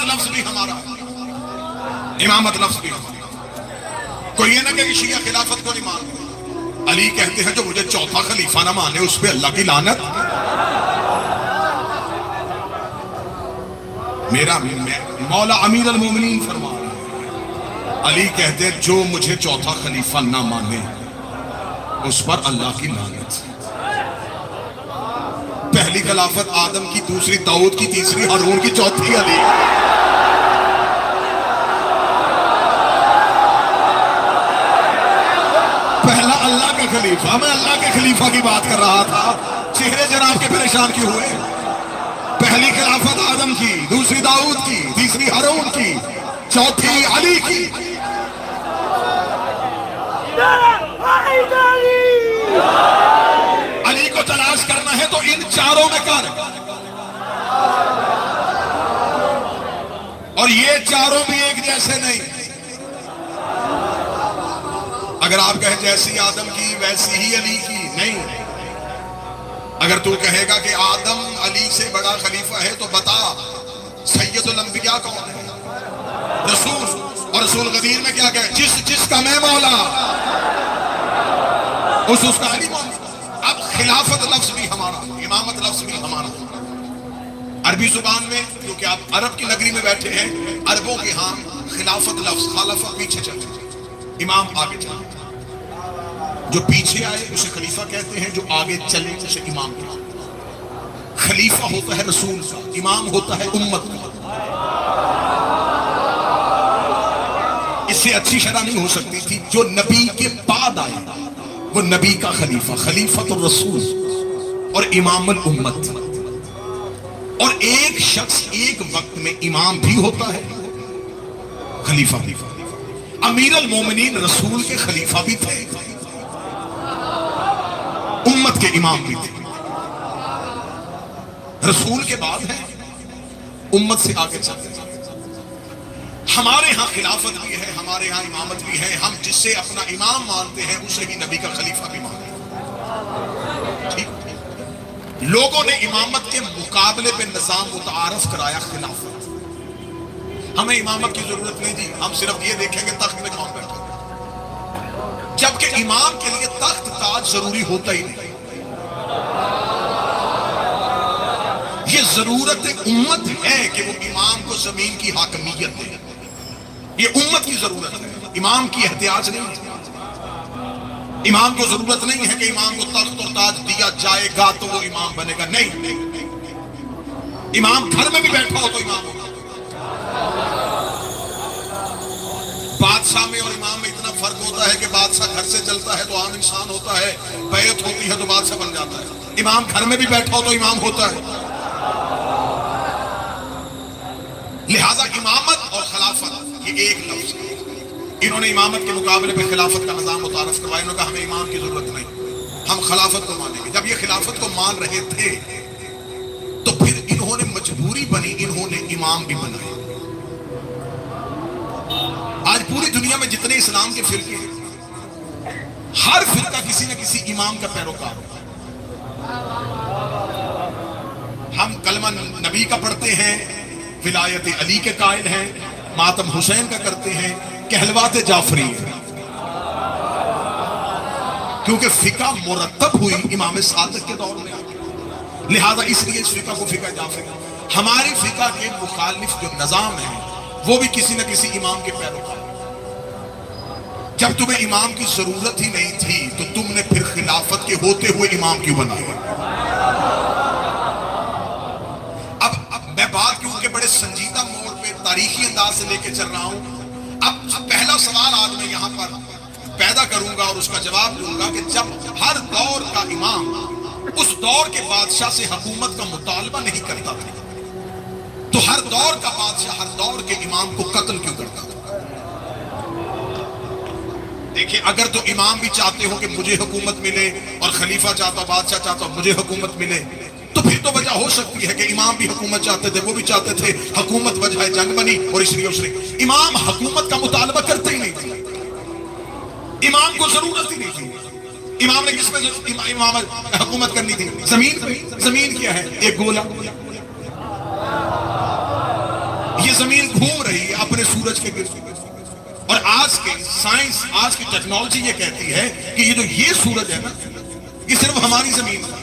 इमामत लफ्ज भी हमारा, इमामत लफ्ज भी हमारा। कोई ये ना कि शिया खिलाफत को नहीं मानते। अली कहते हैं जो मुझे चौथा खलीफा ना माने उस पे अल्लाह की लानत। मेरा मौला अमीर अल मोमिनीन फरमा रहे हैं, अली कहते हैं जो मुझे चौथा खलीफा ना माने उस पर अल्लाह की लानत। पहली खिलाफत आदम की, दूसरी दाऊद की, तीसरी हारून की, चौथी अली। पहला अल्लाह का खलीफा। मैं अल्लाह के खलीफा की बात कर रहा था, चेहरे जनाब के परेशान क्यों हुए? पहली खिलाफत आदम की, दूसरी दाऊद की, तीसरी हारून की, चौथी अली की। अली को तलाश करना है तो इन चारों में कर, और ये चारों भी एक जैसे नहीं। अगर आप कहें जैसी आदम की वैसी ही अली की, नहीं। अगर तू कहेगा कि आदम अली से बड़ा खलीफा है तो बता सैयदुल अंबिया कौन है? रसूल। और रसूल गदीर में क्या कहे? जिसका मैं मौला उसका अली मौला। अब खिलाफत लफ्ज भी हमारा, इमामत लफ्ज भी हमारा। अरबी जुबान में, क्योंकि आप अरब की नगरी में बैठे हैं, अरबों के यहाँ खिलाफत लफ्ज, खलाफा पीछे चलते, इमाम आगे चलते। जो पीछे आए उसे खलीफा कहते हैं, जो आगे चले उसे इमाम कहते हैं। खलीफा होता है रसूल का, इमाम होता है उम्मत का। इससे अच्छी शरह नहीं हो सकती थी। जो नबी के बाद आए वो नबी का खलीफा, खलीफतुर रसूल और इमामुल उम्मत। और एक शख्स एक वक्त में इमाम भी होता है, खलीफा भी। अमीर अल मोमिनीन रसूल के खलीफा भी थे, उम्मत के इमाम भी थे। रसूल के बाद है, उम्मत से आगे चलते। हमारे यहाँ खिलाफत भी है, हमारे यहाँ इमामत भी है। हम जिससे अपना इमाम मानते हैं उसे ही नबी का खलीफा भी मानते हैं। ठीक। लोगों ने इमामत के मुकाबले पे निजाम मुतारफ कराया खिलाफत। हमें इमामत की जरूरत नहीं जी, हम सिर्फ ये देखेंगे तख्त में कौन बैठा। जबकि इमाम के लिए तख्त ताज जरूरी होता ही नहीं। ये जरूरत उम्मत है कि वो इमाम को जमीन की हाकमियत दे। ये उम्मत की जरूरत है, इमाम की एहतियाज नहीं है। इमाम को जरूरत नहीं है कि इमाम को तख्त और ताज दिया जाएगा तो वो इमाम बनेगा, नहीं। इमाम घर में भी बैठा हो तो इमाम होगा। बादशाह में और इमाम में इतना फर्क होता है कि बादशाह घर से चलता है तो आम इंसान होता है, बैत होती है तो बादशाह बन जाता है। इमाम घर में भी बैठा हो तो इमाम होता है। लिहाजा इमामत और खिलाफत ये एक लफ्ज है। इन्होंने इमामत के मुकाबले पे खिलाफत का निजाम मुतारफ करवाया। इन्होंने कहा हमें इमाम की जरूरत नहीं, हम खिलाफत को मानेंगे। जब ये खिलाफत को मान रहे थे तो फिर इन्होंने मजबूरी बनी, इन्होंने इमाम भी बनाए। आज पूरी दुनिया में जितने इस्लाम के फिरके हैं, हर फिरका किसी न किसी इमाम का पैरोकार है। हम कलमा नबी का पढ़ते हैं, विलायत अली के कायल हैं, मातम हुसैन का करते हैं, कहलवात जाफरी है। क्योंकि फिका मुरतब हुई इमाम सादिक के दौर में, लिहाजा इसलिए इस फिका को फिका जाफरी। हमारी फिका के मुखालिफ जो निजाम है वो भी किसी न किसी इमाम के पैरोकार। जब तुम्हें इमाम की जरूरत ही नहीं थी तो तुमने फिर खिलाफत के होते हुए इमाम क्यों बनाया? अब मैं बात क्योंकि बड़े संजीदा मोड़ पे तारीखी अंदाज से लेके चल रहा हूं। अब पहला सवाल आज मैं यहां पर पैदा करूंगा और उसका जवाब दूंगा कि जब हर दौर का इमाम उस दौर के बादशाह से हुकूमत का मुतालबा नहीं करता था तो हर दौर का बादशाह हर दौर के इमाम को कत्ल क्यों करता था? देखिए, अगर तो इमाम भी चाहते हो कि मुझे हुकूमत मिले और खलीफा चाहता, बादशाह चाहता मुझे हुकूमत मिले, तो फिर तो वजह हो सकती है कि इमाम भी हुकूमत चाहते थे, वो भी चाहते थे, हुकूमत वजह जंग बनी और इसलिए उसने इमाम हुकूमत का मुतालबा करते ही नहीं थे। इमाम को जरूरत ही नहीं थी। इमाम ने किस पे इमाम हुकूमत करनी थी? जमीन पे। जमीन क्या है? एक गोला। ये یہ زمین گھوم رہی ہے اپنے سورج کے گرد، اور آج کے سائنس، آج کی ٹیکنالوجی یہ کہتی ہے کہ یہ جو یہ سورج ہے نا، یہ صرف ہماری زمین ہے۔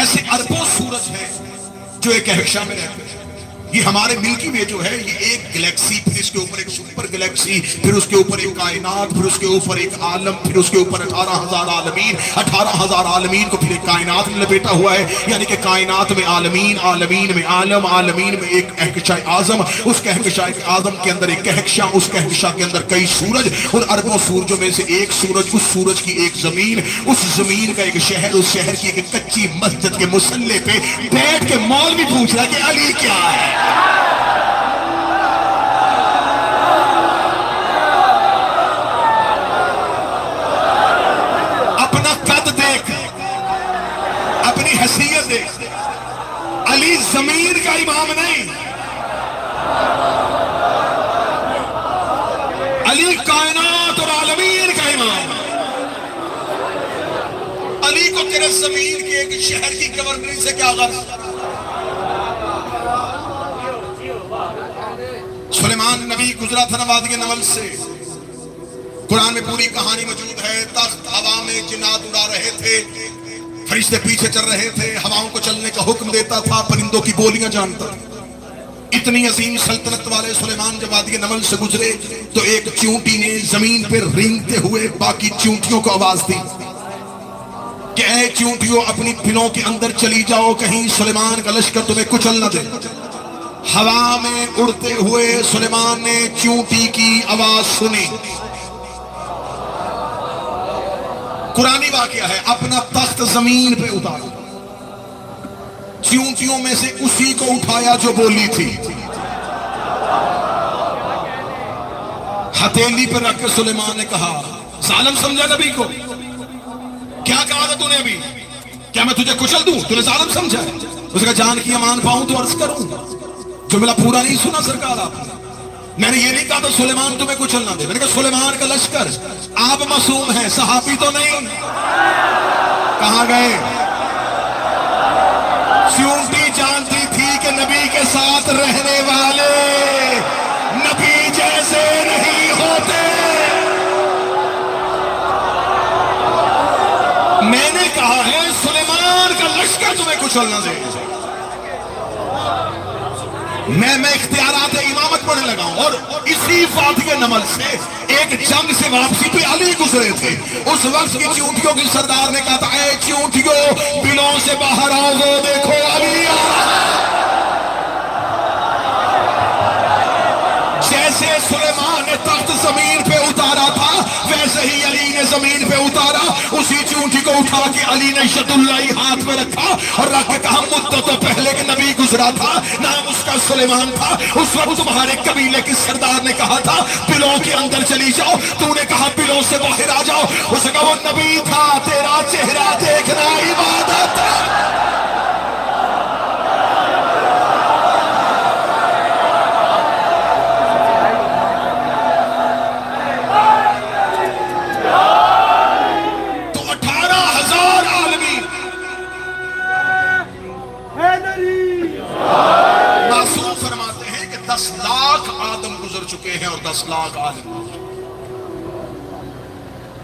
ایسے اربوں سورج ہیں جو ایک کہکشاں میں رہتے ہیں۔ یہ ہمارے ملکی وے جو ہے، یہ ایک گلیکسی، پھر اس کے اوپر ایک سپر گلیکسی، پھر اس کے اوپر ایک کائنات، پھر اس کے اوپر ایک عالم، پھر اس کے اوپر 18,000 عالمین، 18,000 عالمین کو پھر ایک کائنات میں لپیٹا ہوا ہے۔ یعنی کہ کائنات میں عالمین، عالمین میں عالم، عالمین میں ایک کہکشاں اعظم، اس کہکشاں اعظم کے اندر ایک کہکشاں، اس کہکشاں کے اندر کئی سورج، اور اربوں سورجوں میں سے ایک سورج، اس سورج کی ایک زمین، اس زمین کا ایک شہر، اس شہر کی ایک کچی مسجد کے مصلے پہ بیٹھ کے مولوی پوچھ رہا کہ علی کیا ہے۔ اپنا قد دیکھ، اپنی حیثیت دیکھ، علی زمین کا امام نہیں، علی کائنات اور عالمین کا امام۔ علی کو تیرے زمین کے ایک شہر کی گورنری سے کیا غرض؟ سلیمان نبی گزرا تھا وادی نمل سے، قرآن میں پوری کہانی موجود ہے۔ تخت ہوا میں جنات اڑا رہے تھے، فرشتے پیچھے چل رہے تھے، ہواؤں کو چلنے کا حکم دیتا تھا، پرندوں کی بولیاں جانتا تھا۔ اتنی عظیم سلطنت والے سلیمان جب وادی نمل سے گزرے تو ایک چونٹی نے زمین پہ رینگتے ہوئے باقی چونٹیوں کو آواز دی کہ اے چونٹیوں، اپنی پلوں کے اندر چلی جاؤ، کہیں سلیمان کا لشکر تمہیں کچل نہ دے۔ ہوا میں اڑتے ہوئے سلیمان نے چونٹی کی آواز سنی۔ قرآنی واقعہ ہے، اپنا تخت زمین پہ اتارا، چونٹیوں میں سے اسی کو اٹھایا جو بولی تھی، ہتھیلی پر رکھ کے سلیمان نے کہا، ظالم سمجھا نبی کو؟ کیا کہا تھا تو نے ابھی؟ کیا میں تجھے کچل دوں؟ تو نے ظالم سمجھا؟ اس کا جان کی امان پاؤں تو عرض کروں۔ جملہ پورا نہیں سنا سرکار آپ نے، میں نے یہ نہیں کہا تھا سلیمان تمہیں کچل نہ دے، میں نے کہا سلیمان کا لشکر، آپ معصوم ہیں، صحابی تو نہیں، کہاں گئے؟ چونٹی جانتی تھی کہ نبی کے ساتھ رہنے والے نبی جیسے نہیں ہوتے۔ میں نے کہا ہے سلیمان کا لشکر تمہیں کچل نہ دے۔ میں اختیارات امامت پڑھنے لگا ہوں، اور اسی وادی نمل سے ایک جنگ سے واپسی پہ علی گزرے تھے۔ اس وقت کی چونٹیوں کی سردار نے کہا تھا، اے چونٹیوں، بلوں سے باہر آؤ، وہ دیکھو علی آ رہا ہے۔ جیسے سلیمان نے تخت زمین پہ اتارا تھا، ویسے ہی علی نے زمین پہ اتارا۔ اسی چونٹی کو اٹھا کے علی نے ید اللہ ہاتھ میں رکھا اور رکھ کے کہا، مدتوں پہلے کہ نبی گزرا تھا، نام اس کا سلیمان تھا، اس وقت تمہارے قبیلے کی سردار نے کہا تھا بلوں کے اندر چلی جاؤ، تو نے کہا بلوں سے باہر آ جاؤ۔ اس نے کہا وہ نبی تھا، تیرا چہرہ دیکھنا عبادت ہے۔ چکے ہیں اور 10 لاکھ عالم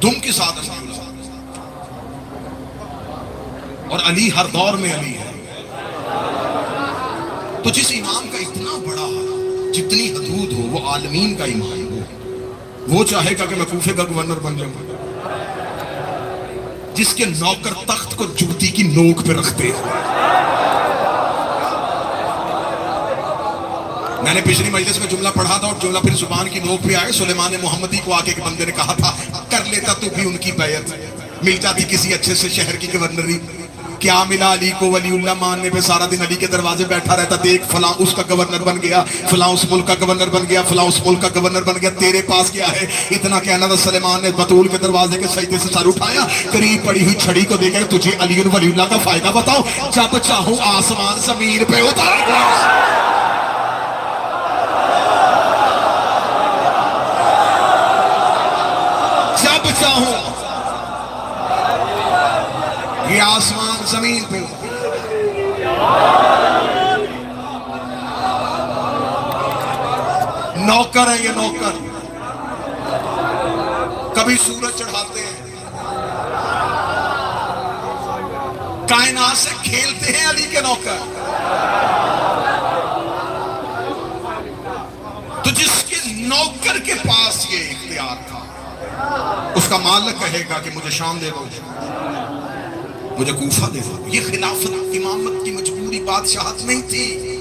تم کس آدم کی اولاد، اور علی ہر دور میں علی ہے۔ تو جس امام کا اتنا بڑا جتنی حدود ہو وہ عالمین کا امام ہو، وہ چاہے گا کہ میں کوفے کا گورنر بن جاؤں، جس کے نوکر تخت کو جوتی کی نوک پہ رکھتے ہیں۔ میں نے پچھلی مجلس میں جملہ پڑھا تھا اور جملہ پھر زبان کی نوک پہ آئے۔ سلیمان محمدی کو آکے ایک بندے نے کہا تھا، کر لیتا تو بھی ان کی بیعت، مل جاتی کسی اچھے سے شہر کی گورنری۔ کیا ملا علی کو ولی اللہ ماننے پہ؟ سارا دن علی کے دروازے بیٹھا رہتا، دیکھ فلاں اس کا گورنر بن گیا، فلاں اس ملک کا گورنر بن گیا، فلاں اس ملک کا گورنر بن گیا، تیرے پاس کیا ہے؟ اتنا کہنا تھا۔ سلیمان نے بطول کے دروازے کے سجدے سے سر اٹھایا، قریب پڑی ہوئی چھڑی کو دیکھا، تجھے علی ولی اللہ کا فائدہ بتاؤ، جب چاہوں آسمان زمین پہ اتار دوں، چاہوں یہ آسمان زمین پہ۔ نوکر ہیں یہ نوکر، کبھی سورج چڑھاتے ہیں، کائنات سے کھیلتے ہیں علی کے نوکر۔ تو جس کے نوکر کے پاس یہ اختیار تھا، اس کا مالک کہے گا کہ مجھے شام دے دو، مجھے کوفہ دے دو۔ یہ خلافت امامت کی مجبوری بادشاہت نہیں تھی،